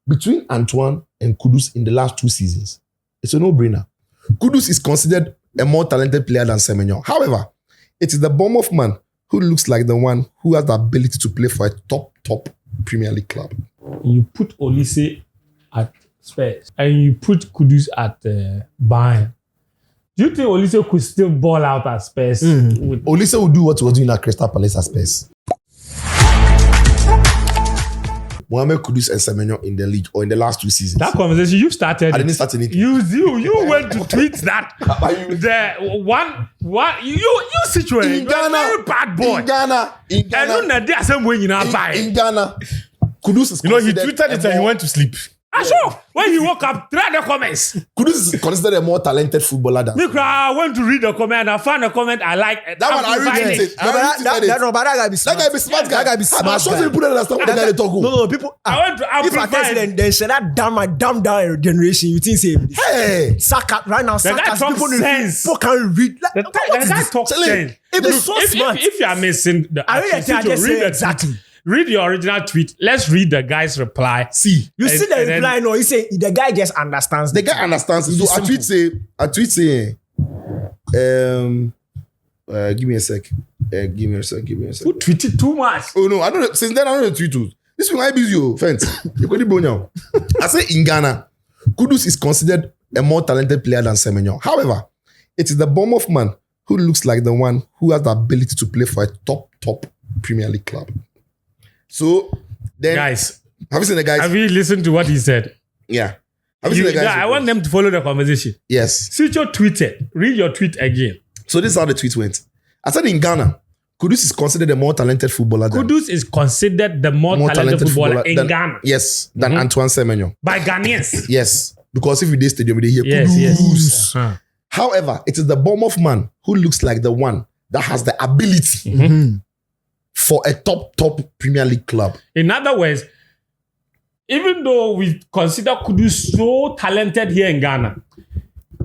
between Antoine and Kudus in the last 2 seasons, it's a no-brainer. Kudus is considered a more talented player than Semenyo. However, it is the Bournemouth man who looks like the one who has the ability to play for a top Premier League club. You put Olise at Spurs and you put Kudus at Bayern. Do you think Olise could still ball out at Spurs? Olise will do what he was doing at Crystal Palace at Spurs. Mohamed Kudus and Semenyo in the league or in the last 2 seasons. That conversation you started. I didn't start anything. You went to tweet that. You situated. In Ghana, very bad boy. In Ghana, in Ghana, Kudus is he tweeted it and he went to sleep. Sure. When he woke up, try the comments. Kudus is considered a more talented footballer than. I went to read the comment. I found a comment I like. That one I read it. That guy be smart. That guy be smart. That guy be smart. I'm sure people don't understand what the guy they talk. No, people. If I tell you then say that dumb down generation, you think say hey, Saka right now. The guy talks sense. People can read. The guy talks sense. It is so smart. If you are missing the, I read exactly. Read your original tweet. Let's read the guy's reply. See. You see the reply, no, you say the guy just understands. The guy understands. So I tweet say, give me a sec. Give me a sec. Who tweeted too much? Oh no, I don't know. Since then I don't tweet too. This one I busy you, fence. You got it now. I say in Ghana, Kudus is considered a more talented player than Semenyo. However, it is the Bournemouth man who looks like the one who has the ability to play for a top Premier League club. So then, guys, have you seen the guys? Have you listened to what he said? Yeah. Have you seen the guys? I want them to follow the conversation. Yes. Switch your tweeted. Read your tweet again. So this is how the tweet went. I said in Ghana, Kudus is considered a more talented footballer. Kudus is considered the more talented footballer in Ghana. Yes, than Antoine Semenyo. By Ghanaians. Yes, because if you did stadium, they hear Kudus. Yes. However, it is the Bournemouth man who looks like the one that has the ability for a top Premier League club. In other words, even though we consider Kudus so talented here in Ghana,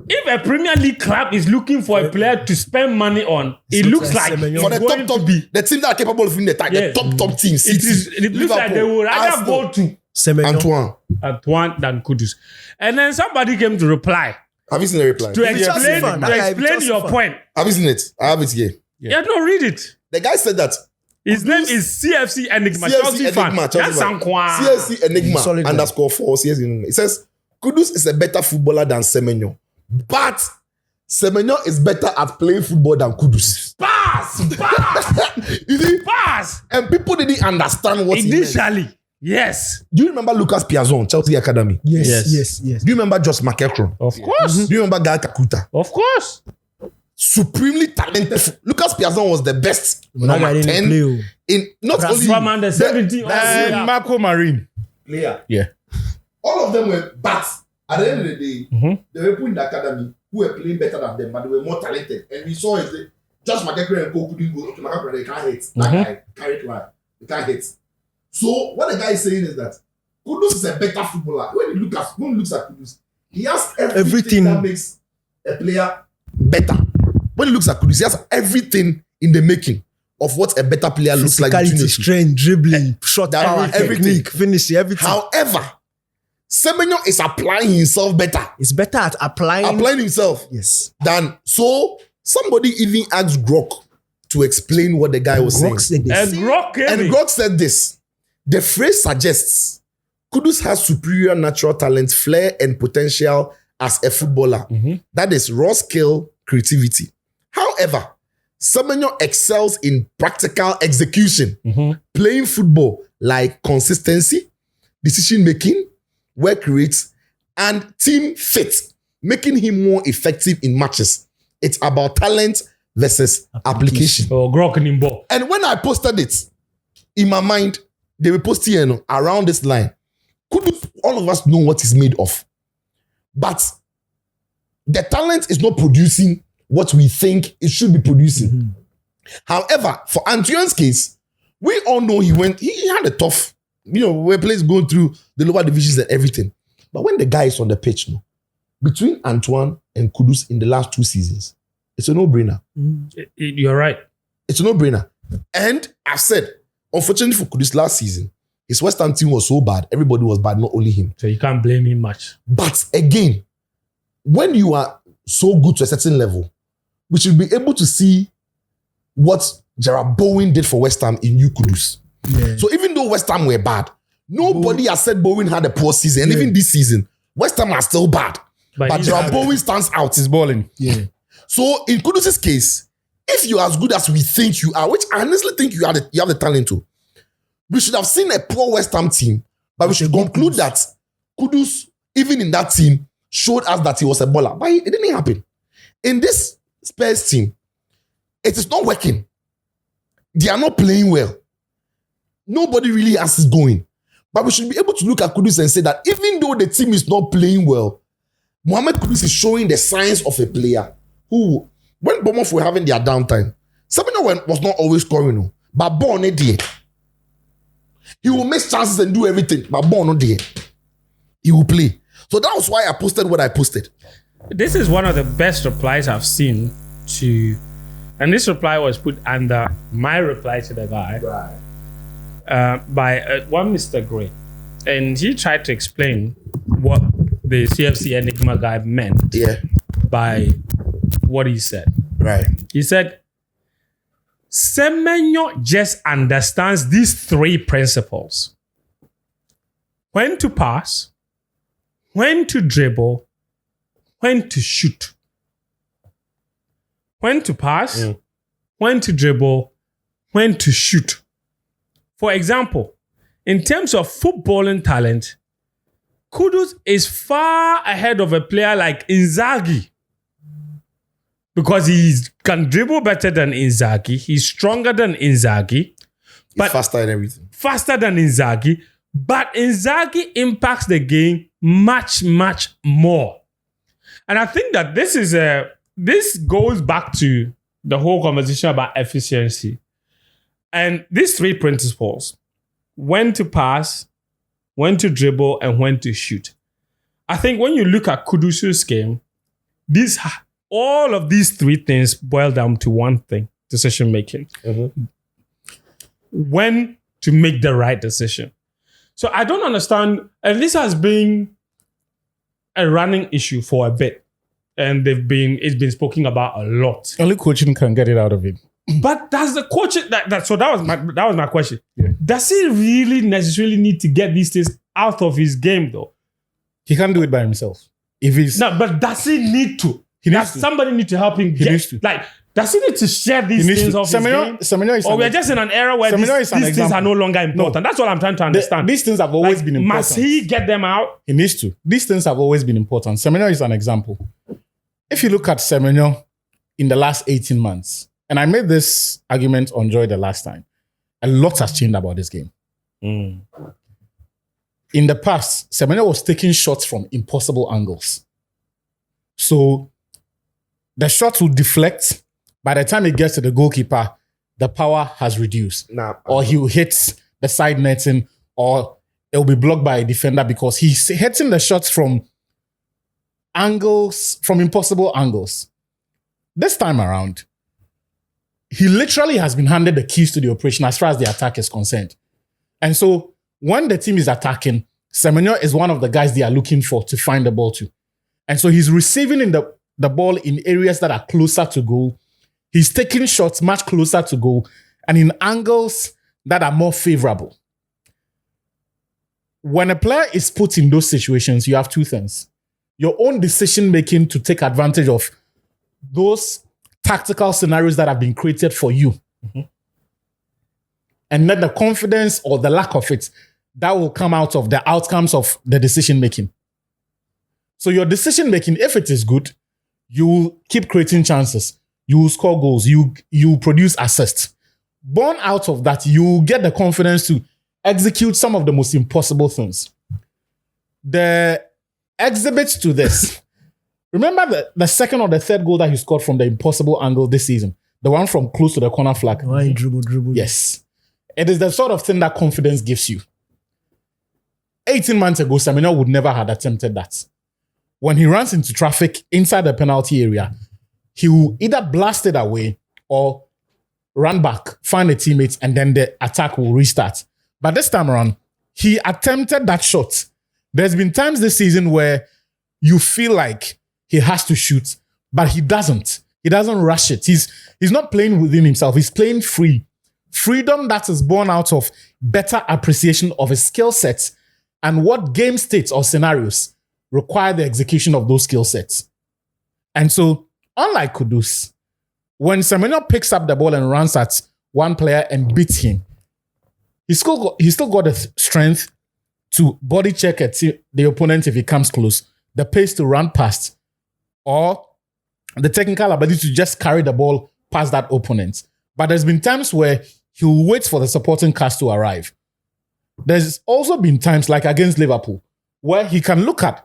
if a Premier League club is looking for a player to spend money on, it looks like for the top the team that are capable of winning the title, the top team. It looks like they would rather go to Antoine than Kudus. And then somebody came to reply. Have you seen the reply? To explain your point. Have you seen it? I have it here. Yeah, no, read it. The guy said that his name is CFC Enigma. CFC Enigma. CFC Enigma _4 CFC Enigma. It says Kudus is a better footballer than Semenyo, but Semenyo is better at playing football than Kudus. Pass. You see? Pass. And people didn't understand what initially. He meant. Yes. Do you remember Lucas Piazon, Chelsea Academy? Yes. Do you remember Josh McEachran? Of course. Do you remember Gal Kakuta? Of course. Supremely talented. Lucas Piazon was the best number 10 in not only the 70 Marco Marin player. Yeah. All of them were bats. At the end of the day, they were put in the academy who were playing better than them, but they were more talented. And we saw it. Josh McEachran and Co couldn't go. Okay, McEachran, they can't hit. That guy carried line. They can't hit. So what the guy is saying is that Kudus is a better footballer. When he looks at Kudus, he has everything that makes a player better. When he looks at Kudus, he has everything in the making of what a better player looks like. Strength, dribbling, shot power, technique, finishing, everything. However, Semenyo is applying himself better. He's better at applying himself. Yes. Than so somebody even asked Grok to explain what the guy was saying. And Grok said this. The phrase suggests Kudus has superior natural talent, flair, and potential as a footballer. That is raw skill, creativity. However, Semenyo excels in practical execution, playing football like consistency, decision-making, work rates, and team fit, making him more effective in matches. It's about talent versus application. And when I posted it, in my mind, they were posting around this line. Couldn't all of us know what he's made of? But the talent is not producing what we think it should be producing. However, for Antoine's case, we all know he had a tough, where players going through the lower divisions and everything. But when the guy is on the pitch, between Antoine and Kudus in the last 2 seasons, it's a no-brainer. You're right. It's a no-brainer. And I said, unfortunately for Kudus last season, his West Ham team was so bad, everybody was bad, not only him. So you can't blame him much. But again, when you are so good to a certain level, we should be able to see what Gerard Bowen did for West Ham in Kudus. Yeah. So even though West Ham were bad, nobody has said Bowen had a poor season. And even this season, West Ham are still bad. But Gerard Bowen stands out. He's balling. Yeah. So in Kudus' case, if you're as good as we think you are, which I honestly think you have the talent to, we should have seen a poor West Ham team, but we should conclude that Kudus, even in that team, showed us that he was a baller. But it didn't happen. In this Spurs team, it is not working. They are not playing well. Nobody really has it going. But we should be able to look at Kudus and say that even though the team is not playing well, Mohamed Kudus is showing the signs of a player who, when Bournemouth were having their downtime, Semenyo was not always scoring, no, but Bon did. He will make chances and do everything, but Bon did. He will play. So that was why I posted what I posted. This is one of the best replies I've seen to, and this reply was put under my reply to the guy by one Mr. Gray, and he tried to explain what the CFC Enigma guy meant by what he said. Right. He said, Semenyo just understands these 3 principles: when to pass, when to dribble, when to shoot. When to pass, when to dribble, when to shoot. For example, in terms of footballing talent, Kudus is far ahead of a player like Inzaghi, because he can dribble better than Inzaghi. He's stronger than Inzaghi. But faster and everything. Faster than Inzaghi. But Inzaghi impacts the game much, much more. And I think that this goes back to the whole conversation about efficiency. And these 3 principles: when to pass, when to dribble, and when to shoot. I think when you look at Kudus' game, all of these 3 things boil down to one thing: decision making. When to make the right decision. So I don't understand, and this has been a running issue for a bit, and it's been spoken about a lot. Only coaching can get it out of it. But does the coach so that was my question. Yeah. Does he really necessarily need to get these things out of his game though? He can't do it by himself. But does he need to? Somebody need to help him needs to. Like, does he need to share these things off his game? Or we're just in an era where these things are no longer important. That's what I'm trying to understand. These things have always been important. Must he get them out? He needs to. These things have always been important. Semenyo is an example. If you look at Semenyo in the last 18 months, and I made this argument on Joy the last time, a lot has changed about this game. In the past, Semenyo was taking shots from impossible angles. So the shots will deflect. By the time it gets to the goalkeeper, the power has reduced. Or he will hit the side netting, or it will be blocked by a defender because he's hitting the shots from angles, from impossible angles. This time around, he literally has been handed the keys to the operation as far as the attack is concerned. And so when the team is attacking, Semenyo is one of the guys they are looking for to find the ball to. And so he's receiving the ball in areas that are closer to goal. He's taking shots much closer to goal and in angles that are more favorable. When a player is put in those situations, you have 2 things. Your own decision-making to take advantage of those tactical scenarios that have been created for you. And then the confidence or the lack of it that will come out of the outcomes of the decision-making. So your decision-making, if it is good, you will keep creating chances. You will score goals. You produce assists. Born out of that, you get the confidence to execute some of the most impossible things. The exhibits to this. Remember the second or the third goal that he scored from the impossible angle this season? The one from close to the corner flag. Why dribble? Yes. It is the sort of thing that confidence gives you. 18 months ago, Semenyo would never have attempted that. When he runs into traffic inside the penalty area, he will either blast it away or run back, find a teammate, and then the attack will restart. But this time around, he attempted that shot. There's been times this season where you feel like he has to shoot, but he doesn't. He doesn't rush it. He's not playing within himself. He's playing free. Freedom that is born out of better appreciation of his skill sets and what game states or scenarios require the execution of those skill sets. And so, unlike Kudus, when Semenyo picks up the ball and runs at one player and beats him, he still got the strength to body check at the opponent if he comes close, the pace to run past, or the technical ability to just carry the ball past that opponent. But there's been times where he'll wait for the supporting cast to arrive. There's also been times, like against Liverpool, where he can look at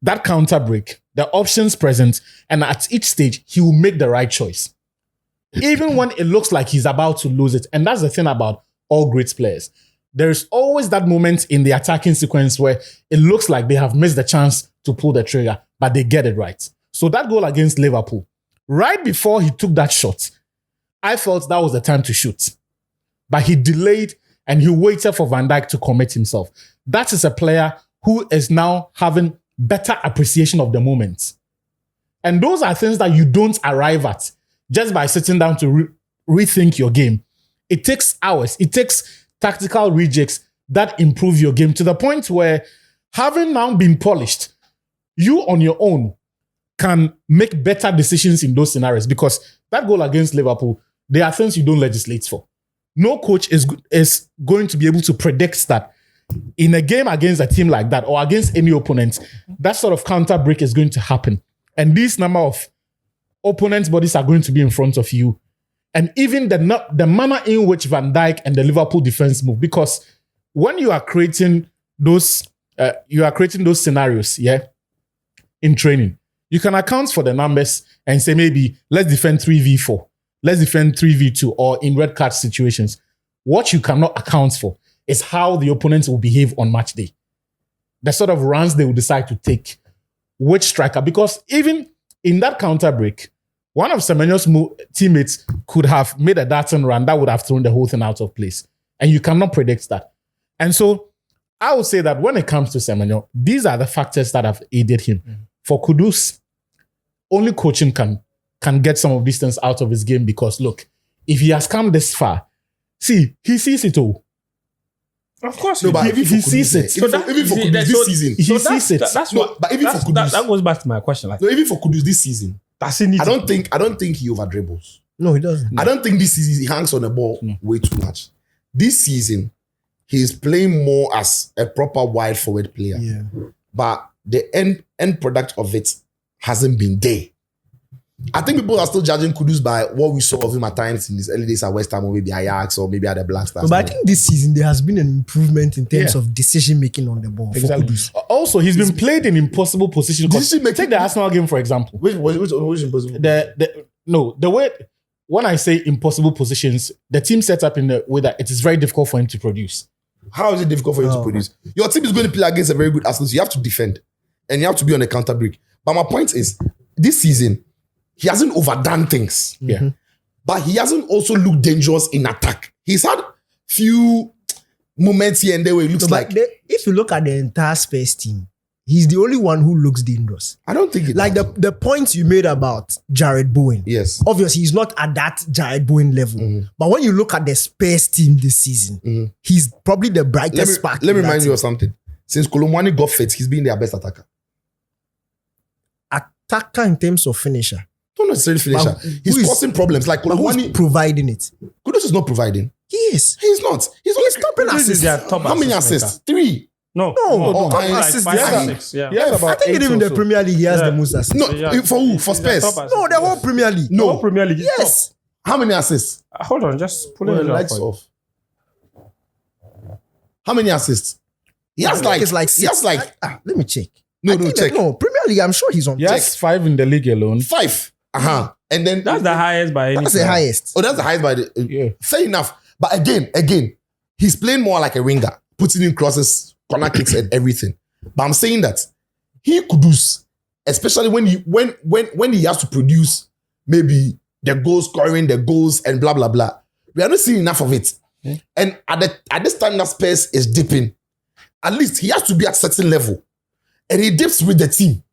that counter break, the options present, and at each stage, he will make the right choice. Even when it looks like he's about to lose it. And that's the thing about all great players. There's always that moment in the attacking sequence where it looks like they have missed the chance to pull the trigger, but they get it right. So that goal against Liverpool, right before he took that shot, I felt that was the time to shoot. But he delayed and he waited for Van Dijk to commit himself. That is a player who is now having better appreciation of the moment. And those are things that you don't arrive at just by sitting down to rethink your game. It takes hours. It takes tactical rejects that improve your game to the point where, having now been polished, you on your own can make better decisions in those scenarios, because that goal against Liverpool, there are things you don't legislate for. No coach is going to be able to predict that in a game against a team like that or against any opponent, that sort of counter break is going to happen. And this number of opponents' bodies are going to be in front of you. And even the manner in which Van Dijk and the Liverpool defense move, because when you are creating those scenarios, in training, you can account for the numbers and say, maybe let's defend 3v4, let's defend 3v2, or in red card situations. What you cannot account for is how the opponents will behave on match day. The sort of runs they will decide to take, which striker, because even in that counter break, one of Semenyo's teammates could have made a darting run that would have thrown the whole thing out of place. And you cannot predict that. And so I would say that when it comes to Semenyo, these are the factors that have aided him. Mm-hmm. For Kudus, only coaching can get some of these things out of his game, because look, if he has come this far, see, he sees it all. Of course, no, but he sees it. Even for Kudus this season, he sees it. But even for Kudus, that goes back to my question. Like, no, even for Kudus this season, I don't think he over dribbles. No, he doesn't. I don't think this season he hangs on the ball way too much. This season, he is playing more as a proper wide forward player. Yeah. But the end product of it hasn't been there. I think people are still judging Kudus by what we saw of him at times in his early days at West Ham, or maybe Ajax, or maybe at the Black Stars. But I think this season there has been an improvement in terms of decision making on the ball. Exactly. For Kudus. Also, he's been played in impossible positions. Take the Arsenal game, for example. Which impossible? The way, when I say impossible positions, the team set up in the way that it is very difficult for him to produce. How is it difficult for him to produce? Your team is going to play against a very good Arsenal, so you have to defend. And you have to be on a counter break. But my point is, this season, he hasn't overdone things. Yeah. But he hasn't also looked dangerous in attack. He's had few moments here and there where it looks like... if you look at the entire Spurs team, he's the only one who looks dangerous. I don't think it like the points you made about Jared Bowen. Yes. Obviously, he's not at that Jared Bowen level. Mm-hmm. But when you look at the Spurs team this season, he's probably the brightest spark. Let me remind you of something. Since Kolomwani got fit, he's been their best attacker. Attacker in terms of finisher. Not necessarily finisher. He's causing problems. Like Kolomwani providing it. Kudus is not providing. He is. He's not. He's only stopping assists. How many assists? 3. No. Assists. I think even the Premier League he has the most assists. No, for who? For Spurs? No, the whole Premier League. No, whole Premier League. Yes. How many assists? Hold on, just pull it lights off. How many assists? He has like. Let me check. No, check. No, Premier League. I'm sure he's on. Yes, 5 in the league alone. 5. And then that's the highest by any. That's the highest. Oh, that's the highest by the. Fair enough. But again, he's playing more like a winger, putting in crosses, corner kicks, and everything. But I'm saying that he could do, especially when he has to produce maybe the goals, scoring the goals, and blah blah blah. We are not seeing enough of it. And at this time that Spurs is dipping, at least he has to be at a certain level. And he dips with the team.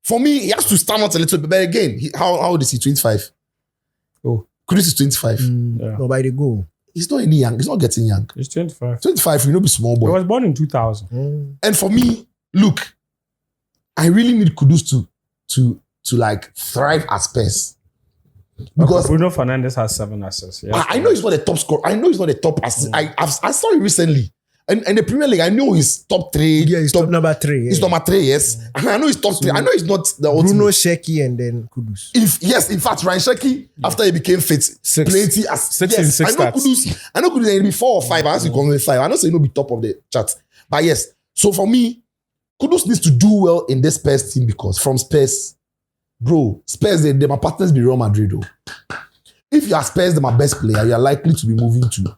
For me, he has to stand out a little bit. But again, how old is he? 25. Oh. Kudus is 25. No, by the goal. He's not any young. He's not getting young. He's 25. 25, you know, be small boy. He was born in 2000. And for me, look, I really need Kudus to like thrive as Spurs. Because Bruno Fernandes has 7 assists. Yeah. I know he's not a top scorer. I know he's not a top assist. I saw it recently. And the Premier League, I know he's top 3. Yeah, he's top number 3. He's number 3, yes. And I know he's top 3. I know he's not the Bruno, ultimate. Sheki, and then Kudus. In fact, Ryan Sheki, after he became fit, plenty as 6 in 6 stats. I know Kudus will be 4 or 5. I asked you to 5. I know so he will be top of the chart. But yes, so for me, Kudus needs to do well in this Spurs team because from Spurs, bro, Spurs, they my partners be Real Madrid, though. If you are Spurs, they're my best player, you are likely to be moving to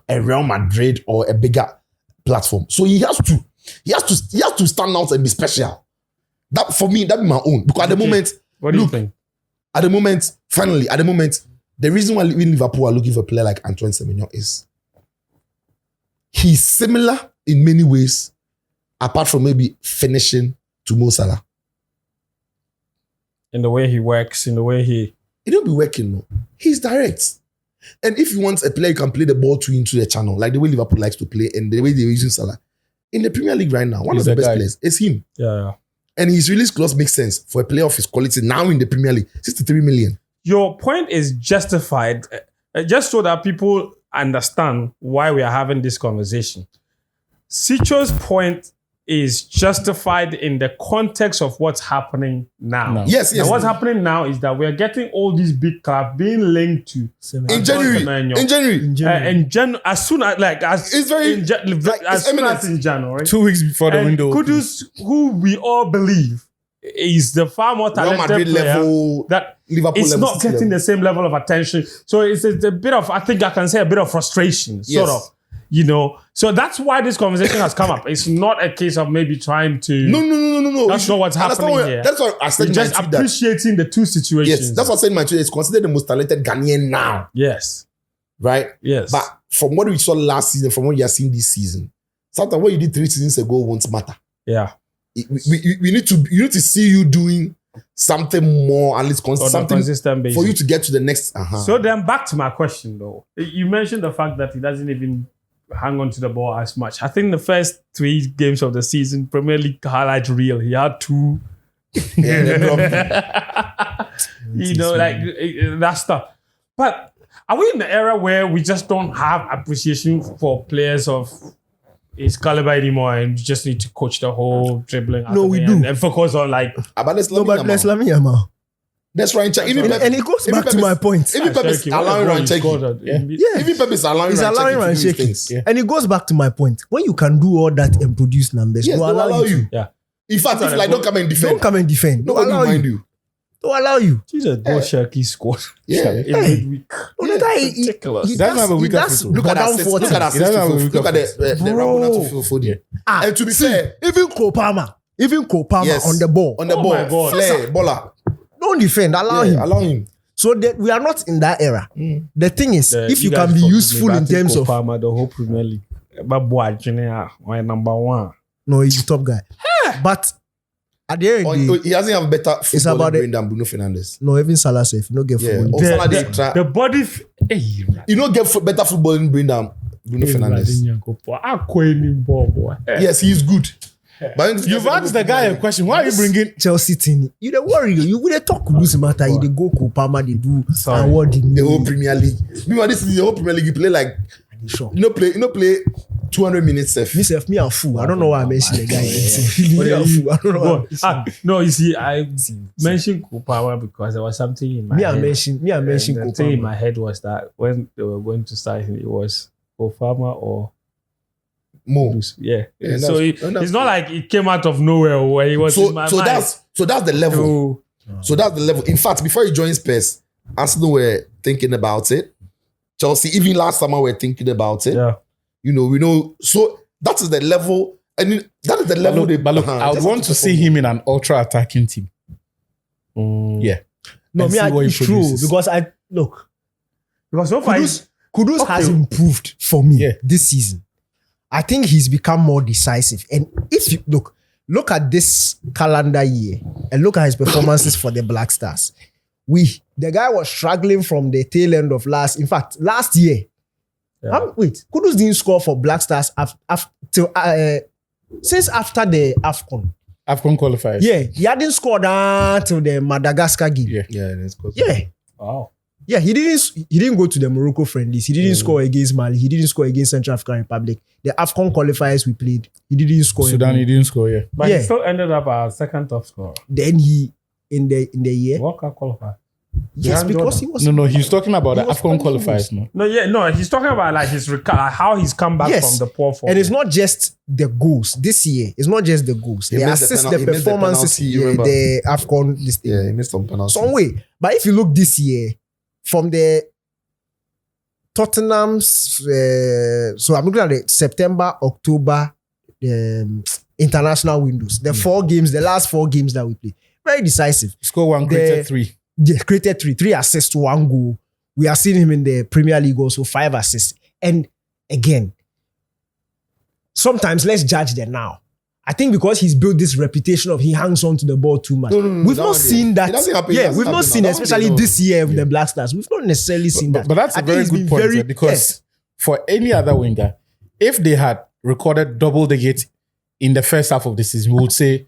a Real Madrid or a bigger platform. So he has to stand out and be special. That for me, that be my own. Because at the moment, What do you think? At the moment, the reason why Liverpool are looking for a player like Antoine Semenyo is he's similar in many ways, apart from maybe finishing to Mo Salah. In the way he works, in the way he... He don't be working, no. He's direct. And if you want a player, you can play the ball into the channel, like the way Liverpool likes to play and the way they're using Salah. In the Premier League right now, one of the best players is him. Yeah. And his release clause makes sense for a player of his quality now in the Premier League. 63 million. Your point is justified, just so that people understand why we are having this conversation. Sicho's point is justified in the context of what's happening now. No. Yes. And what's happening now is that we're getting all these big clubs being linked to In January. as soon as It's very- as soon as in January. 2 weeks before the And window. Kudus, who we all believe is the far more Real talented Madrid player, level, that Liverpool it's level, not City getting level. the same level of attention. So it's a bit of, I think I can say a bit of frustration, sort Yes. of. So that's why this conversation has come up. It's not a case of maybe trying to. No. That's not what's happening here. That's what I said. We're just appreciating the two situations. Yes, that's what I said in my tweet. It's considered the most talented Ghanaian now, Yes. right? Yes. But from what we saw last season, from what you are seeing this season, sometimes what you did 3 seasons ago won't matter. Yeah. We need to see you doing something more, at least On a something consistent basis. for you to get to the next. So then back to my question though. You mentioned the fact that he doesn't even hang on to the ball as much. I think the first 3 games of the season, Premier League highlight reel, he had 2. That stuff. But are we in the era where we just don't have appreciation for players of his caliber anymore and you just need to coach the whole dribbling? No, we do. And focus on like... But let's No, but let's Lamine Yamal. That's right. And it goes back to my point. Even Pep is allowing Rancheki. Yeah. Even Pep is allowing He's allowing Rancheki to do Rancheki. things. Yeah. And it goes back to my point. When you can do all that and produce numbers, Yes, they'll they'll allow you. Yeah. In fact, if like don't come and defend, Don't come and defend. They'll nobody will allow mind you. you. They'll allow you. Jesus, goal Shirky scored. Yeah. In Hey. midweek. No, that guy, ridiculous. he Doesn't have a weaker does foot. Look at that down assist. 40. Look at that He doesn't have a assist. weaker Look at the Bro. Rabona to Phil Foden. And to be fair, Even Kopama yes, on the ball. on the Oh ball, my God. Flair, baller. Don't defend. Allow him. Allow him. So that we are not in that era. The thing is, if you can be guys useful forgive me, in but I think terms of Kopama, the whole Premier League. But boy, Junior, why number 1? no, he's the top guy. But at the end, of the day, He hasn't have better about football it. brain than Bruno Fernandes. no, even Salah safe. You don't get Yeah. football. Oh, Salah dey try. The body... Hey, You don't get better footballing brain than Bruno Fernandes. Yes, he is good. But You've asked the guy a question. Why are you bringing... Chelsea team. You don't worry. You will talk lose matter. You dey go Kopama. They do Sorry. award the whole Premier League. Meanwhile, this is the whole Premier League. You play like Sure. you know play 200 minutes. Safe. Myself, me a fool. I don't know why I mentioned the guy. Me a fool. I don't know why. No, you see, I mentioned Kopama because there was something in my Me head. I mentioned The thing in Kopama. my head was that when they were going to start him, it was Kopama or More. Kudus. Yeah. Yeah, So that's it's not like it came out of nowhere where he was in my mind. that's the level. So that's the level. In fact, before he joined Spurs, Arsenal were thinking about it. Chelsea, even last summer, were thinking about it. Yeah. We know. So that is the level. I mean, that is the level. But look, I would want to see him in an ultra-attacking team. Yeah. No, And me, see what he it's true produces. because I look. Because so far, Kudus, Kudus has improved for me Yeah. this season. I think he's become more decisive. And if you look at this calendar year and look at his performances for the Black Stars. The guy was struggling from the tail end of last year. Kudus didn't score for Black Stars since after the AFCON qualifiers. Yeah, he hadn't scored until the Madagascar game. Yeah. Wow. Yeah, he didn't go to the Morocco friendlies. He didn't score against Mali. He didn't score against Central African Republic. The AFCON qualifiers we played, he didn't score. Sudan, he didn't score. Yeah, But he still ended up as second top scorer. Then he in the year. World Cup qualifier. Yes, because he was. No, he's talking about the was AFCON playing qualifiers. No, he's talking about like how he's come back from the poor form. And it's not just the goals this year. It's not just the goals. He The missed the assists, penalty- the he missed the performances, penalty, you remember? the AFCON. This thing. Yeah, he missed some penalty. Some way. But if you look this year, from the Tottenham's, so I'm looking at the September, October international windows. The last 4 games that we played. Very decisive. Score 1, created 3. Yeah, created 3 assists, 1 goal. We are seeing him in the Premier League also 5 assists. And again, sometimes let's judge the now. I think because he's built this reputation of he hangs on to the ball too much. No, We've that not one, seen that. It doesn't happen. Yeah, we've not seen, especially this year with the Black Stars. We've not necessarily seen that. But that's I a think very he's good been point very- because for any other winger, if they had recorded double the gate in the first half of the season, we would say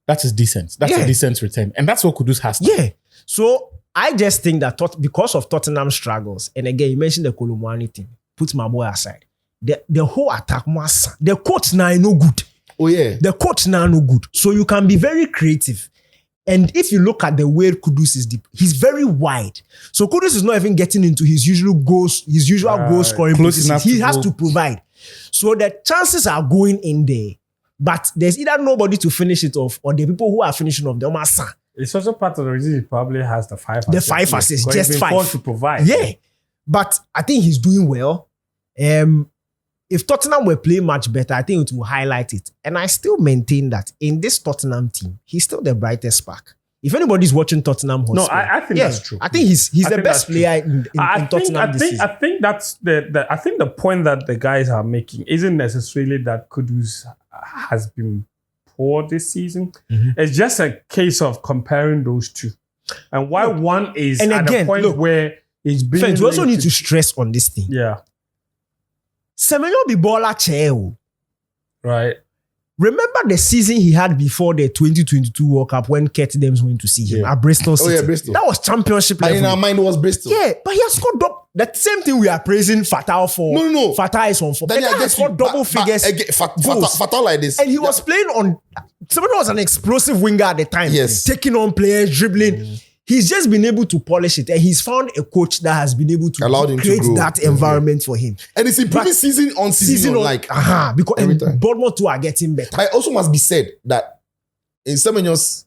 that is decent. That's a decent return. And that's what Kudus has. Yeah. So I just think that because of Tottenham struggles, and again, you mentioned the Kolomwani thing, put my boy aside. The whole attack, the coach now no good. Oh yeah. The coach now no good. So you can be very creative. And if you look at the way Kudus is deep, he's very wide. So Kudus is not even getting into his usual goal scoring Close positions. enough He to has go. to provide. So the chances are going in there. But there's either nobody to finish it off or the people who are finishing off the massa. It's also part of the reason he probably has the 5 The 5 assists, because just he's been 5. forced to provide. Yeah. But I think he's doing well. If Tottenham were playing much better, I think it will highlight it. And I still maintain that in this Tottenham team, he's still the brightest spark. If anybody's watching Tottenham Hotspur, No, I think that's true. I think he's I the think best that's true. player in Tottenham this season. I think that's I think the point that the guys are making isn't necessarily that Kudus has been poor this season. It's just a case of comparing those two. And why one is and at again, a point look, where he's being Friends, we also need to linked stress on this thing. Yeah. Semenyo be baller chair. Right. Remember the season he had before the 2022 World Cup when Kurt Dems went to see him at Bristol City. yeah, Bristol. That was championship And level. in our mind, it was Bristol. Yeah, but he has scored that same thing we are praising Fatal for. No. Fatal is on for. Then The guy has scored double figures. goals. Fatal like this. And he was playing on. Somebody was an explosive winger at the time. Yes. Taking on players, dribbling. He's just been able to polish it. And he's found a coach that has been able to Allowed him to create grow. that environment for him. And it's improving But season on season. Like, because every and time. Bournemouth too are getting better. but it also must be said that in Semenyo's,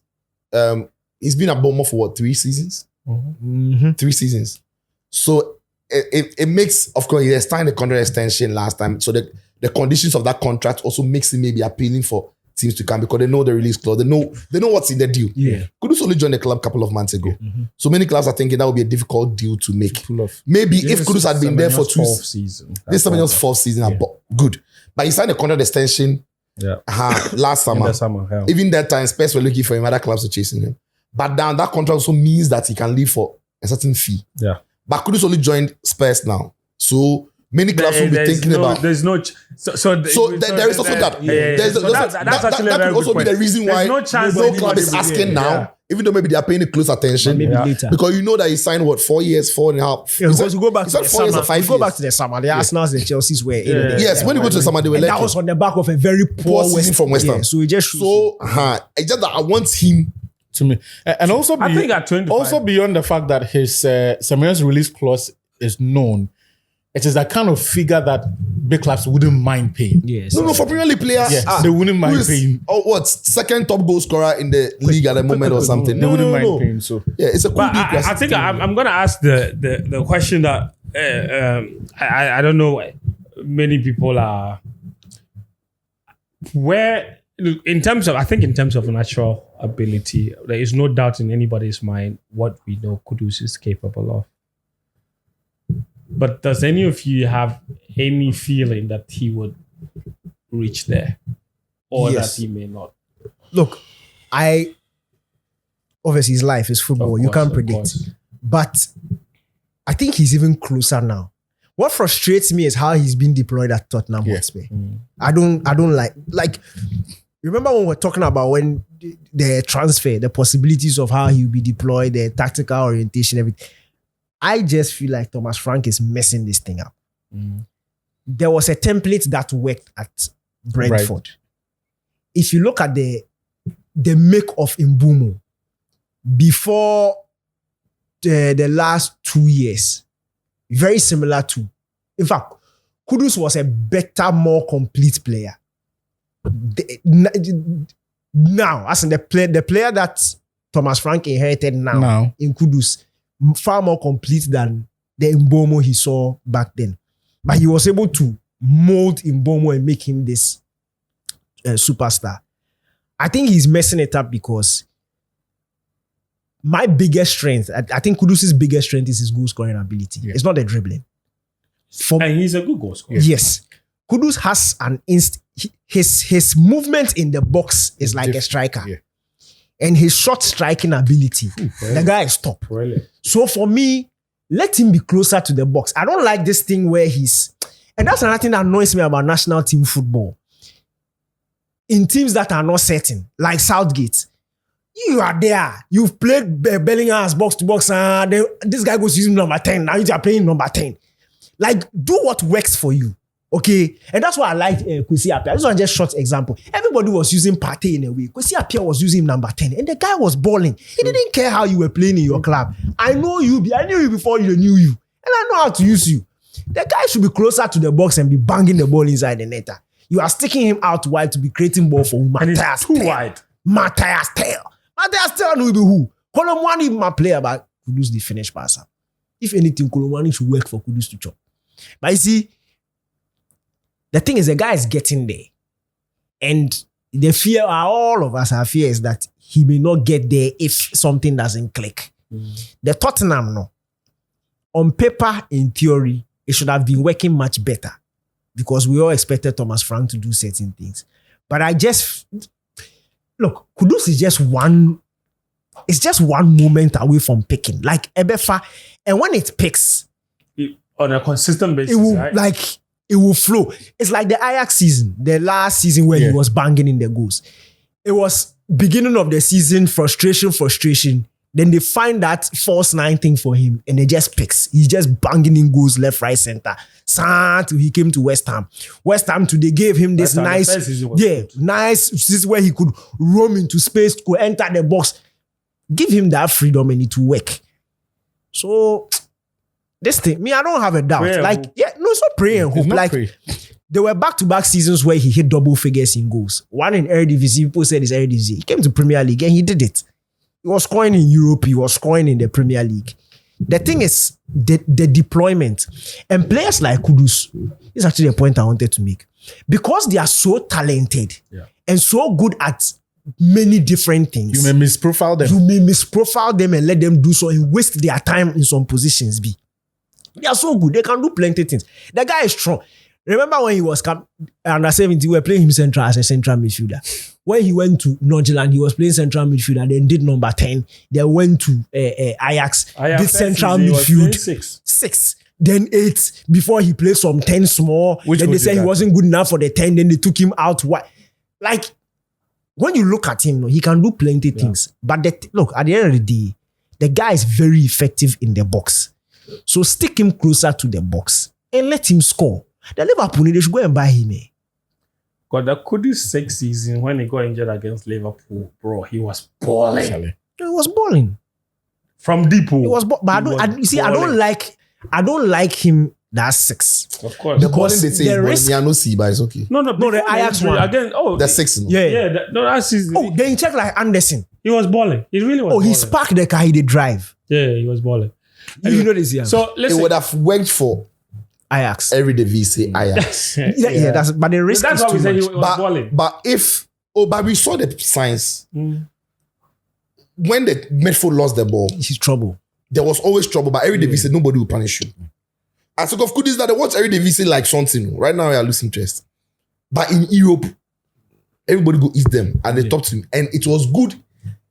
he's been at Bournemouth for what, 3 seasons? 3 seasons. So it makes, of course, he signed a contract extension last time. So the conditions of that contract also makes it maybe appealing for teams to come because they know the release clause. They know what's in the deal. Yeah. Kudus only joined the club a couple of months ago. So many clubs are thinking that would be a difficult deal to make. Pull off. Maybe if Kudus had been there for 2 4th season. this is Semenyo's 4th season, good. But he signed a contract extension last In summer. the summer, hell. Even that time, Spurs were looking for him, other clubs were chasing him. But now that contract also means that he can leave for a certain fee. Yeah. But Kudus only joined Spurs now. So many clubs will be thinking about. There's no. So there is also that. There's So that's actually a that very could also good be the point. reason There's why no chance no anybody club is will- asking now, yeah. even though maybe they are paying close attention. Maybe Yeah. later. Because you know that he signed what, 4 years, 4.5. Yeah, because you go back he to said the 4 years summer. or 5 You go back years. to the summer. The Arsenal's and Chelsea's were in there. Yes, when you go to the summer, they were And that lacking. was on the back of a very poor season from West Ham. Yeah, so it just shows So, it's just that I want him. To me. And also, I think at 25. also beyond the fact that his Semenyo's release clause is known, it is that kind of figure that big clubs wouldn't mind paying. Yes. No, for Premier League players. Yes, they wouldn't mind who is- paying. Oh, what? Second top goal scorer in the league at the moment or something. They wouldn't mind no. paying. So Yeah, it's a cool But deal. I think I'm going to ask the question that I don't know. Many people are where in terms of natural ability, there is no doubt in anybody's mind what we know Kudus is capable of. But does any of you have any feeling that he would reach there? Or Yes. that he may not? Look, obviously his life is football. You can't predict. But I think he's even closer now. What frustrates me is how he's been deployed at Tottenham Hotspur. I don't like. Remember when we were talking about when the transfer, the possibilities of how he'll be deployed, the tactical orientation, everything. I just feel like Thomas Frank is messing this thing up. There was a template that worked at Brentford. Right. If you look at the make of Mbeumo before the last 2 years, very similar to, in fact, Kudus was a better, more complete player. Now, as in the player that Thomas Frank inherited now in Kudus, far more complete than the Mbeumo he saw back then. But he was able to mold Mbeumo and make him this superstar. I think he's messing it up because my biggest strength, I think Kudus' biggest strength is his goal scoring ability. Yeah. It's not the dribbling. And he's a good goal scorer. Yes. Kudus has an his movement in the box is like a striker. Yeah. And his short striking ability, the guy is top. Really? So for me, let him be closer to the box. I don't like this thing where and that's another thing that annoys me about national team football. In teams that are not certain, like Southgate, you are there. You've played Bellingham's box to box, and this guy goes using number 10. Now you are playing number 10. Like, do what works for you. Okay? And that's why I like Kwesi Appiah. This one just short example. Everybody was using Partey in a way. Kwesi Appiah was using number 10. And the guy was balling. He didn't care how you were playing in your club. I knew you before you knew you. And I know how to use you. The guy should be closer to the box and be banging the ball inside the net. You are sticking him out wide to be creating ball for Matthias. Too wide. Matthias Tell will be who? Kolomwani is my player, but Kudus the finish passer. If anything, Kolomwani should work for Kudus to chop. But you see, the thing is, the guy is getting there. And the fear, all of us have fear, is that he may not get there if something doesn't click. The Tottenham, no. On paper, in theory, it should have been working much better because we all expected Thomas Frank to do certain things. But look, Kudus is just one moment away from picking. Like Ebefa, and when it picks, on a consistent basis, it will flow. It's like the Ajax season, the last season where he was banging in the goals. It was beginning of the season, frustration. Then they find that false 9 thing for him and they just picks. He's just banging in goals left, right, center. Till he came to West Ham. West Ham they gave him this nice season where he could roam into space, could enter the box. Give him that freedom and it will work. So this thing, I don't have a doubt. It's not pray and hope. There were back-to-back seasons where he hit double figures in goals. One in Eredivisie, people said it's Eredivisie. He came to Premier League and he did it. He was scoring in Europe. He was scoring in the Premier League. The thing is, the deployment. And players like Kudus, is actually a point I wanted to make. Because they are so talented and so good at many different things. You may misprofile them. And let them do so and waste their time in some positions. They are so good. They can do plenty of things. The guy is strong. Remember when he was under 17, we were playing him central as a central midfielder. When he went to Norgeland, he was playing central midfielder, then did number 10. Then went to Ajax, did central midfield. 6. Then 8 before he played some 10 small. Then they said he wasn't good enough for the 10. Then they took him out. Like, when you look at him, he can do plenty of things. But look, at the end of the day, the guy is very effective in the box. So stick him closer to the box and let him score. The Liverpool, they should go and buy him. Got the Kudus 6 season when he got injured against Liverpool, bro, he was balling. He was balling from deep. He was, but I don't like him. That's 6, of course. The balling they say is balling. No see, but it's okay. No, the Ajax one again. Oh, the 6. No. Yeah. That season. Oh, then check like Anderson. He was balling. He really was. Oh, balling. he sparked the car. He did drive. Yeah, he was balling. Anyway, you know this, yeah. So listen, it would have worked for Ajax. Every day we say Ajax. But the risk that's is why we too said he much. was balling. But we saw the signs. When the midfield lost the ball, it's trouble. There was always trouble. But every day we said nobody will punish you. I took of Kudus that they watch every day visit like something. Right now, I lose interest. But in Europe, everybody go eat them and they talk to him. And it was good.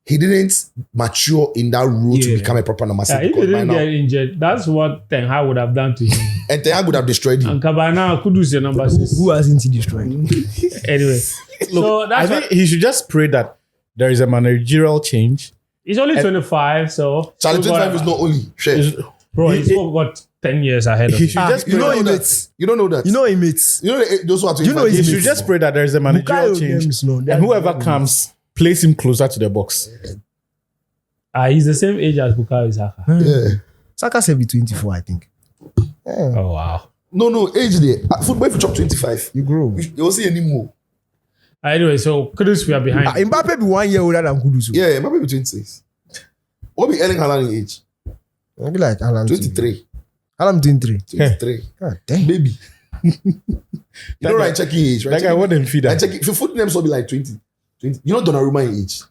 He didn't mature in that role to become a proper number 6. If he didn't get injured, that's what Ten Hag would have done to him. And Ten Hag would have destroyed him. And Kabana Kudus your number 6. Who hasn't he destroyed? Anyway, so that's I think he should just pray that there is a managerial change. he's only 25, so Charlie 25 is not only. Share. bro. He's got 10 years ahead of He him. should just You pray know that, him, that. mates. You don't know that. You know him, mates. You know those who are 25. You know he his should mates. just pray that there is a managerial Bukayo change. games, no, And whoever comes, place him closer to the box. He's the same age as Bukayo Saka. Yeah. Saka said be 24, I think. Oh wow. No, age there. Football, if you chop 25, You grow. you won't see anymore. Anyway, so Kudus we are behind. Mbappe be 1 year older than Kudus. Yeah, maybe 26. What be Erling Haaland in age? Maybe like Alan 23. Alan 23. 23. God damn. Baby. You know, right? Checking age, right? That guy wouldn't feed Right that. checking. If your foot names will be like 20. You know Donnarumma in age.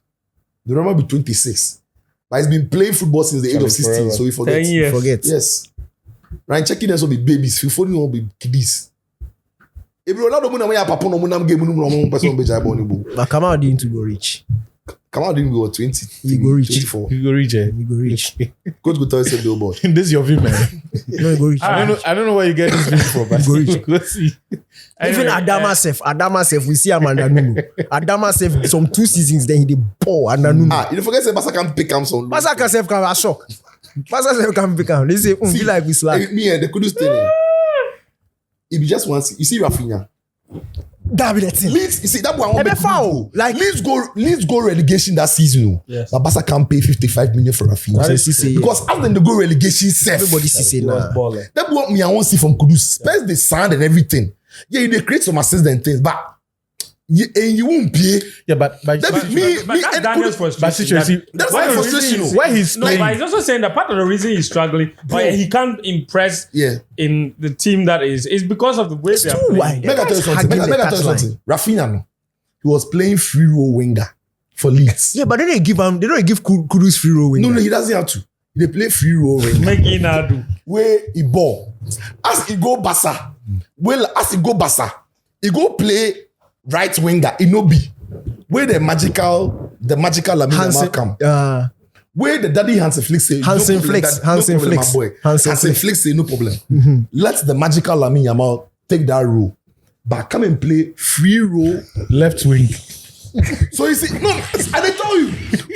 Donnarumma be 26. But he's been playing football since the age of 16, forever. so he 10 forgets. years. Forget. Yes. Right, checking names will be babies. If your will be kiddies. If you're not the one that papa no munam game no person be jai boni bo. But Kamau didn't go rich. Come on, didn't go 20. He go reach. 24. You go reach it. He go rich. Coach go tell you say billboard. This is your view, man. No, he go rich. I don't know where you get this view from. But Go reach. go see. Even Adama Sef, we see Amanda Nuno. Adama Sef, some 2 seasons, then he did ball Amanda Nuno. You don't forget say Basa can pick him some. Masaka Sef can have a shock. Masaka Sef can pick him. They say, be like we slack. Me and the Kudus telling. If you just want, you see Rafinha. That be the thing. Leeds, you see that one. Ebe foul. Like Leeds go relegation that season. Oh. Yes. But Barca can't pay 55 million for Rafinha. That is Cisse, Because after they go relegation, safe. everybody see He was now. balling. That's what me I want to see from Kudus. Spurs the sound and everything. Yeah, they create some assists and things, but you won't pay. Yeah, but That be me. But that's and Daniel's Kudus- but frustration. situation, That's Why my the frustration. reason Oh. where he's No, playing. but he's also saying that part of the reason he's struggling, but he can't impress Yeah. in the team that is because of the way It's they are too playing. wide. Make I tell you something. Hugging Make the I tell you touchline. something. Rafinha, no, he was playing free roll winger for Leeds. Yeah, but then they don't give Kudus free roll wing. No, he doesn't have to. They play free roll winger. Make Inadu. Where he ball. As he go Basa. Well, as he go Basa, he go play right winger. He no be. Where the magical Lamine Yamal come. Where the daddy Hansen Flick say Hansen no problem, Flicks, daddy, Hansen no problem, Flicks, my boy. Hansen Hansen Flicks. Flick say no problem. Let the magical Lamine Yamal take that role, but come and play free role. left wing. So you see, no, I dey tell you,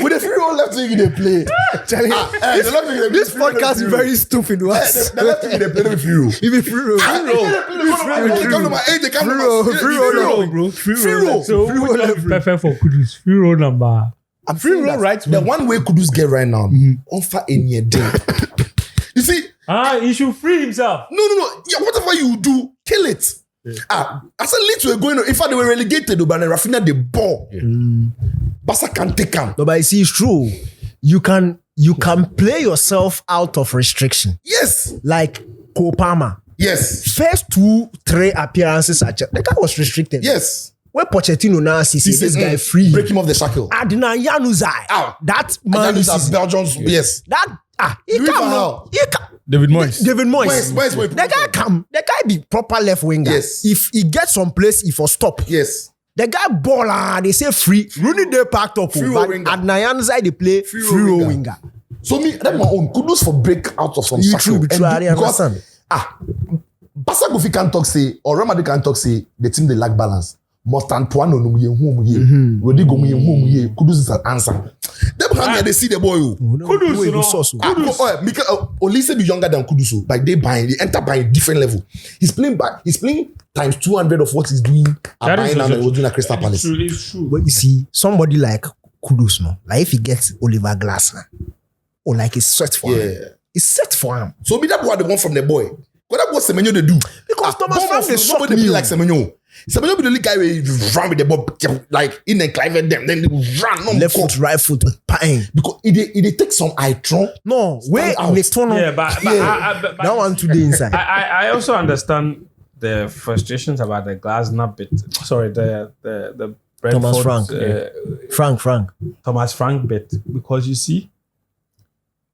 with the free roll left wing they play. Charlie, The left wing, they this play free roll, podcast is free roll. very stupid. What? The left wing they play with free roll. Even free roll. They come to my age, they come to my Free roll, bro. Free roll. So Free roll which one level. perfect for Kudus? Free roll number. I'm Free saying roll that right the wing. one way Kudus get right now, on for any day. You see, He should free himself. no. Yeah, whatever you do, kill it. I said Leeds were going on. In fact, they were relegated, but Rafinha the ball. Barca can take him. No, but you see, it's true. You can play yourself out of restriction. Yes. Like Kopama. Yes. First 2-3 appearances at the guy was restricted. Yes. When Pochettino now sees this guy free. Break him off the shackle. Adnan Januzaj. Ow. That And man that is is Belgians. Yes. he Louis come van now. Gaal. He come. David Moyes. David Moyes. Where's The guy come. The guy be proper left winger. Yes. If he gets some place, he for stop. Yes. The guy ball they say free. Rooney they packed up. Free But roll winger. Adnan Januzaj they play free roll roll winger. winger. So me, that's my own. Kudus for break out of some You shackle. true, true, I Because, understand. Barca Gofi can talk say, or Real Madrid can talk say, the team they lack balance. Most Antoine no muye hu muye. Rodrigo muye hu muye. Kudus is an answer. Them hang they see the boy. Kudus, you know. Olise be younger than Kudus, but they enter by a different level. He's playing times 200 of what he's doing at That is Bayern and true. he was doing at Crystal Palace. It's true. But you see, somebody like Kudus, no, like if he gets Oliver Glasner, or like it's set for him, Yeah. it's set for him. So be that what they want from the boy. What that what Semenyo they do? Because Thomas Bournemouth, Frank, they shock nobody me. be like Semenyo. Semenyo be the only guy where he run with the ball, like in and clive them, then they run. No, Left foot, right foot, bang. because it takes some eye tron. No, where out. they turn on. Yeah, but that one today inside. I also understand the frustrations about the Glasner bit. Sorry, the Brentford, Thomas Frank. Frank. Thomas Frank bit, because you see,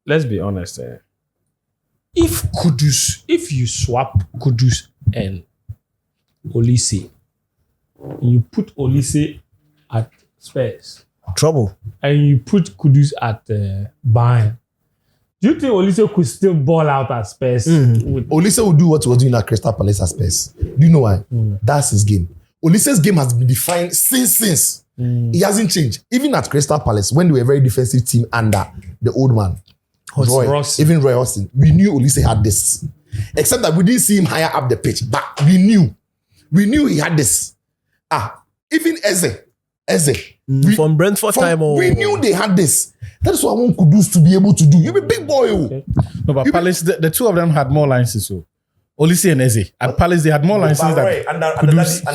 let's be honest, if you swap Kudus and Olise, you put Olise at Spurs Trouble. and you put Kudus at Bayern, do you think Olise could still ball out at Spurs? Olise will do what he was doing at Crystal Palace at Spurs. Do you know why? That's his game. Olise's game has been defined since. He hasn't changed. Even at Crystal Palace, when they were a very defensive team under the old man, Roy Hodgson, we knew Olise had this. Except that we didn't see him higher up the pitch. But we knew he had this. Even Eze. From Brentford we knew they had this. That's what I want Kudus to be able to do. You're a big boy. No, but Palace, the two of them had more licenses. So Olise and Eze. At Palace, they had more licenses than Kudus.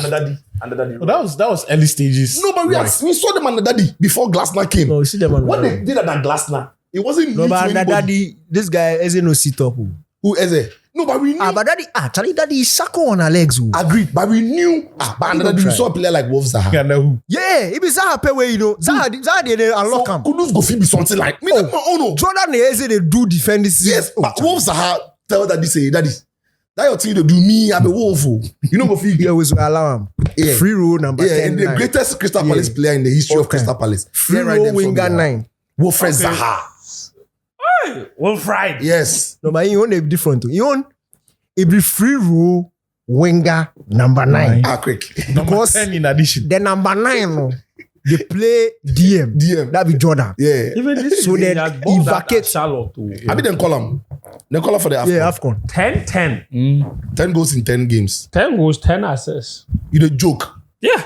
Under Daddy. That was early stages. No, but we saw them under Daddy before Glasner came. No, we see them under When Daddy. they did under Glasner, it wasn't No, new but to under anybody. Daddy, this guy Eze no sit up. Who Eze? No, but we knew. But Daddy, Charlie Daddy is shako on her legs. Agreed, but we knew. But under Daddy, we saw a player like Wolf Zaha. Yeah, no. Yeah, if it's Zaha pay where you know, Zaha they unlock him. Kudus go fit be something like me. No. Jordan and Eze they do defend this season. Yes, but Wolf Zaha tell Daddy say, Daddy, that your team to do me. I'm a wolf. You know go fit. Yeah, we allow him. Yeah. Free roll number 10. And the greatest Crystal Palace player in the history of Crystal Palace. Free Right roll there from winger there. 9. Wolfred Zaha. Wolf Ride. Yes. No, but he own a different. He own it be free roll winger number 9. Quick. Number Because 10 in addition. the number 9, no, they play DM. That be Jordan. Yeah. Even this So season, then he has bought that vacate- at Charlotte too. I mean, then call him. Then call him for the AFCON. Yeah, AFCON. 10-10. 10 goals in 10 games. 10 goals, 10 assists. You the joke. Yeah.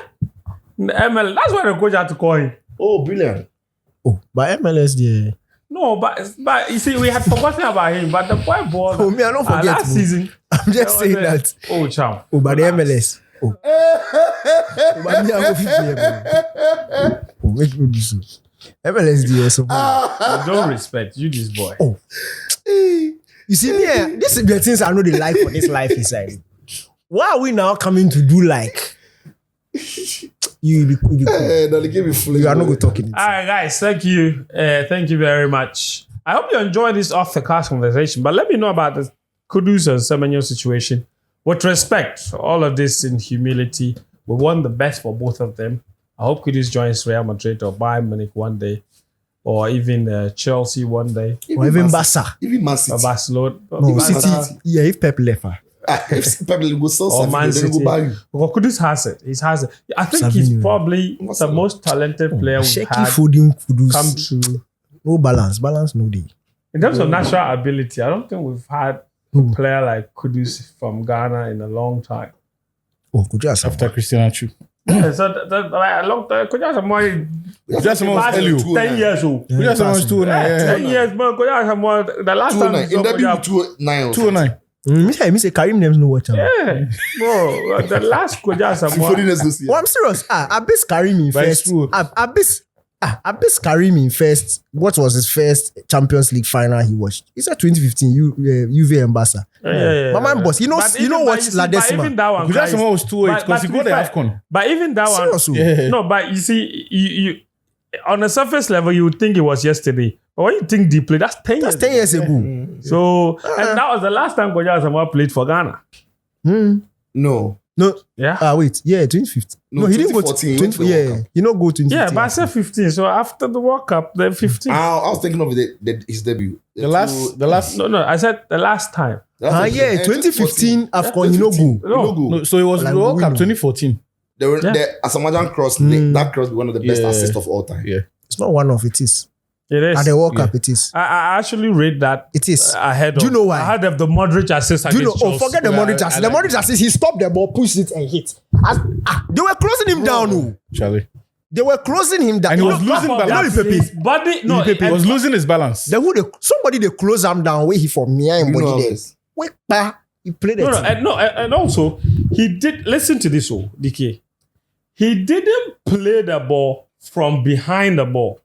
The ML, that's why the coach had to call him. Oh, brilliant. Oh, but MLS, yeah. No, but you see, we had forgotten about him. But the boy ball. Oh, me, I don't forget, last bro. season. I'm just saying that. Oh, champ. Oh, but the MLS. Oh. Oh, but me, I go 50 years. Oh, make me do so. MLS, the also. I don't respect you, this boy. Oh. You see me, this is the things I know they like for this life inside. Why are we now coming to do like? You be cool. They give me flavor. You are not good talking. All right, guys. Thank you. Thank you very much. I hope you enjoyed this off the cast conversation. But let me know about the Kudus and Semenyo situation. With respect, all of this in humility. We want the best for both of them. I hope Kudus joins Real Madrid or Bayern Munich one day, or even Chelsea one day, Or even Barca. Even Man or City. Barcelona. No, Barca, City. Yeah, if Pep left her. If people go sell or something, Man they don't City. go buy you. Well, Kudus has it. He has it. I think he's Savinho. probably the most talented player we've Shaky had fooding Kudus. come through. No balance. Balance no day. In terms of natural ability, I don't think we've had a player like Kudus from Ghana in a long time. Oh, could you ask After Christian Achu. Yeah, so a long time. Kudus Samoy, Just last Elio. 10 years old. Just someone's 209. 10 years, man. Kudus Samoy, the last time we 209. saw In that Kudus- 209. 209. Me say Karim names no watch. Yeah, bro. The last Kudus Samoy. Foreigners this year. Oh, I'm serious. I bet Karim in But it's first. true. I bet Karim in first. What was his first Champions League final he watched? It's a 2015 UV and Barca. Yeah. My man boss, you know what La But Decima. even that one, Because guys, someone was 208 but because he to got be the fair, AFCON. But even that one, Serious, oh. Yeah. no, but you see, you on a surface level, you would think it was yesterday. But when you think deeply, that's 10 years. That's 10 years ago. So, and that was the last time Kudus Samoy played for Ghana. No. No. Yeah. Wait. Yeah, 2015. No, he didn't go 2014, he 20, went to the World yeah, Cup. he not go 2015. Yeah, but I said 15. So after the World Cup, the 15. I was thinking of his debut. The last. No, I said the last time. Yeah, 2015 AFCON, you know go. No. No, so it was Like the World Cup winning. 2014. The Asamoah cross, that cross be one of the best Yeah. assists of all time. Yeah. It's not one of it is. It is. At the World Cup, it is. I actually read that It is. ahead of. Do you know why? Ahead of the Modric assist Do you know? against Oh, Chelsea. forget the Modric assist. The Modric assist, he stopped the ball, pushed it, and hit. They were closing him down. Oh. Charlie. They were closing him down. And he was Top losing of balance. that, his body, no, He was losing his balance. Somebody they close him down. Wait, he for me and You know body there. this. Wait, bah, he played it. and also he did. Listen to this, DK. He didn't play the ball from behind the ball.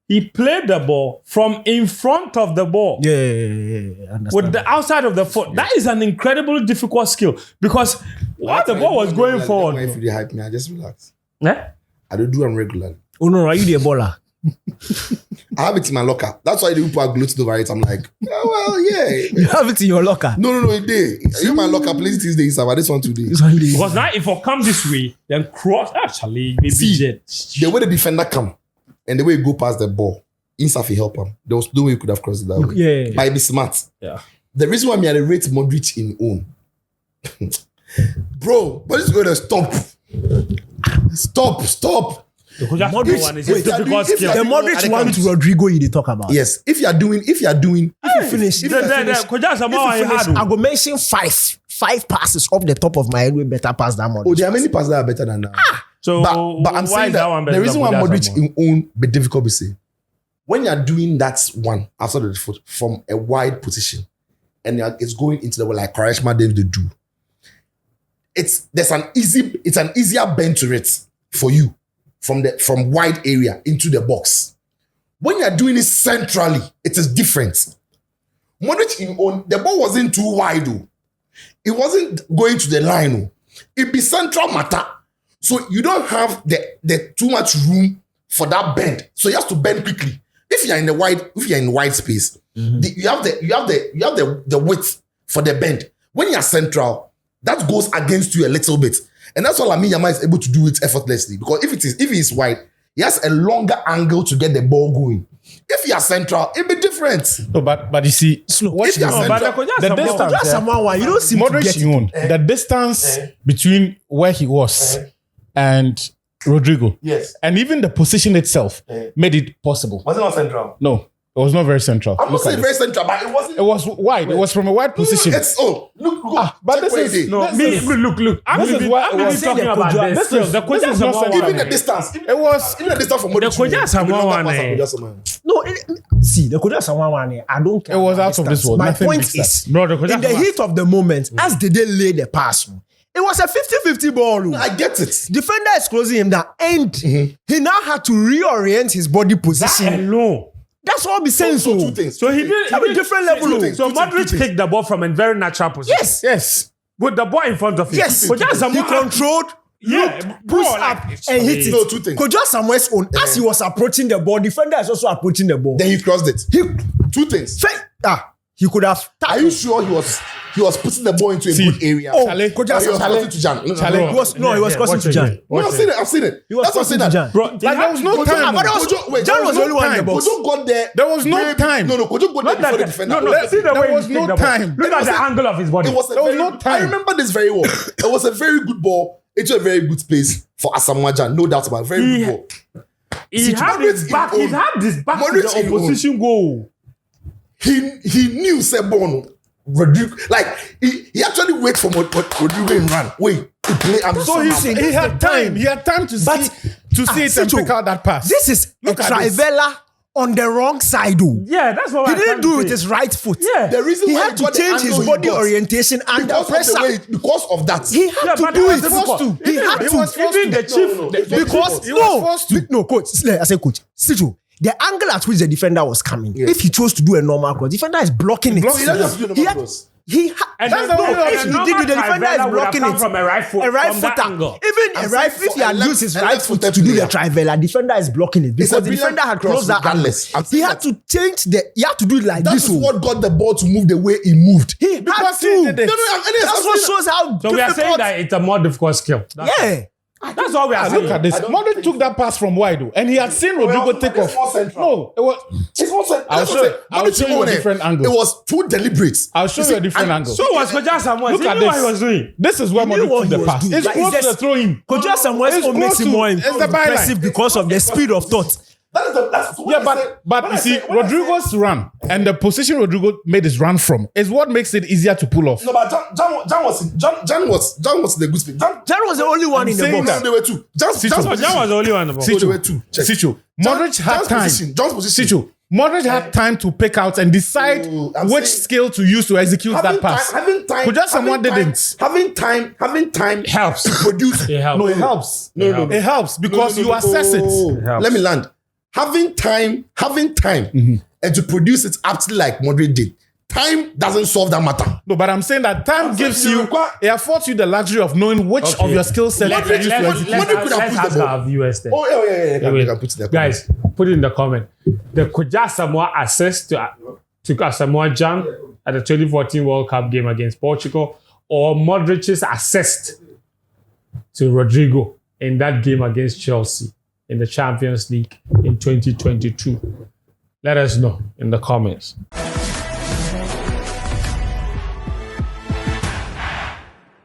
He played the ball from in front of the ball. Yeah. Understand. With the outside of the foot. That is an incredibly difficult skill because while the ball was going If forward. you hype me, I just relax. Eh? I don't do them regularly. Oh no, are you the baller? I have it in my locker. That's why the people are gloating over it. I'm like, oh, well, yeah. You have it in your locker. No, it did. In my locker, please Tuesday, Isaba. This one today. Because now if I come this way, then cross actually maybe jet. The way the defender come and the way he go past the ball, Insafi help him. There was no way he could have crossed it that way. Yeah. But he be smart. Yeah. The reason why me I rate Modric in own. Bro, but it's going to stop. Stop. Modric one is wait, difficult if skill. you're The Modric one to Rodrigo you dey talk about. Yes, if you finish, I go mention five passes off the top of my head with better pass than Modric. Oh, there are many passes that are better than that. So But I'm saying that one the reason why than Modric Kudus? in own be difficult to say, when you're doing that one outside of the foot from a wide position and it's going into the way like Quaresma they do, it's an easier bend to it for you from wide area into the box. When you're doing it centrally, it is different. Modric in own, the ball wasn't too wide though. It wasn't going to the line. Oh. It be central matter. So you don't have the too much room for that bend. So you have to bend quickly. If you're in wide space, you have the width for the bend. When you're central, that goes against you a little bit. And that's why Lamine Yamal is able to do it effortlessly. Because if he is wide, he has a longer angle to get the ball going. If you are central, it'll be different. No, but you see, watch If you are this. central, The distance, Just someone you don't seem to Modric get in own, the distance between where he was and Rodrigo, yes, and even the position itself made it possible. was it not central? No, it was not very central. I'm not Look at saying this. very central, but it wasn't. It was wide. It was from a wide position. But this is- No, This look. I'm this is even why I was talking saying about the this. This is- The this is not Kudus even one. the distance. It was. Even the distance from Modric. The Kudus one, No, see, the Kudus one, I don't care. It was about out of this distance. world. My Nothing point beats that. is, Bro, the Kudus in the one. heat of the moment, as they lay the pass, it was a 50-50 ball. I get it. Defender is closing him down, and he now had to reorient his body That position. alone. That's what I'm saying. So So, two things. So he did have a different level. two things. So Modric picked the ball from a very natural position. Yes, Yes. With the ball in front of him. yes. Kudus He Samoa- controlled, Yeah, bro, pushed like, up, it's and hit it. No, two things. Kudus Samuel's own, as he was approaching the ball, defender is also approaching the ball. Then he crossed it. He, Two things. he could have. Are you sure he was putting the ball into a See. good area? Oh, Charlie. Or he was crossing to Jan. Charlie. He was crossing to Jan. No, I've seen it. He was That's what I'm crossing saying. to Jan. That. Bro, Like there was no Kojo- time. but Kojo- Jan was the only one in the time. box. Kojo got there. There was no time. No, Kojo got there Not before the that, defender. no, see the There way was he no kicked the ball. time. Look at the angle of his body. It was a There was very, no time. I remember this very well. It was a very good ball into a very good space for Asamoah Gyan. No doubt about it. Very good ball. He had his back. He had his back to Modric the in opposition goal. He knew Sebon Rodrigo. Like he actually wait for Rodrigo and run. Wait, to play. So he had time. He had time to see it and pick out that pass. This is a Look at this. Trivela on the wrong side. Though. Yeah, that's what He I'm didn't trying do to it with say. his right foot. Yeah. the reason He why had to got the change his angle he body got, orientation under pressure. because of that. He had Yeah, to but do that it. was difficult. He had He to. was forced Even to. the chief. Because He was forced to. no, coach. I said, coach. Still, the angle at which the defender was coming, Yeah. if he chose to do a normal cross, defender is blocking it. He doesn't have to do a normal cross. And That's then the no, only option. and He did it. The defender is Trivela would have blocking come it. from a right foot. A right from that footer. angle. Even I'm a right, saying if he for had a used his left- right foot to left-footed do the player. Trivela, defender is blocking it because a the brilliant defender had cross closed that angle. regardless. I'm He saying had that. to change he had to do it like That this. is what got the ball to move the way it moved. He had Because to. he did it. That's what shows how So we are saying difficult. that it's a more difficult skill. Yeah. That's what we are saying. Look at this. I don't Modric think took that pass from wide, though, and he had seen Rodrigo take it's off. more central. No, it was. It's also, I'll show you a different angle. It was too deliberate. I'll show you a different angle. So was Kudus Samoa. Look He at knew what this. he was doing. This is where He knew Modric what took he the was pass. doing. It's Like, close it's to the just- throw-in. Kudus Samuel's It's own makes close him to- more it's the byline. impressive because of the speed of thought. That's Yeah, but you see, Rodrigo's run and the position Rodrigo made his run from is what makes it easier to pull off. No, but Jan was in the good speed. Jan was the only one in the saying box. that. there were two. Jan's Jan was the only one. So there were two. Check. Sichu, Modric had Jan's time. position. Jan's position. Sichu, Modric had time to pick out and decide I'm which saying- skill to use to execute that pass. Having time. Kudus Samoa didn't. Having time Helps. to produce. It helps. No, it helps. No. It helps because No, you assess it. helps. Let me land. Having time, and to produce it aptly like Modric did. time doesn't solve that matter. No, but I'm saying that time gives saying you you, require- it affords you the luxury of knowing which of your skill set What you did you- choose to what- execute. When you could have Let's put the ask ball. our viewers then. Oh, yeah. You Wait, can put it there. guys, put it in the comment. The Koja Samoa assist to Asamoah Gyan at the 2014 World Cup game against Portugal, or Modric's assist to Rodrigo in that game against Chelsea in the Champions League in 2022. Let us know in the comments.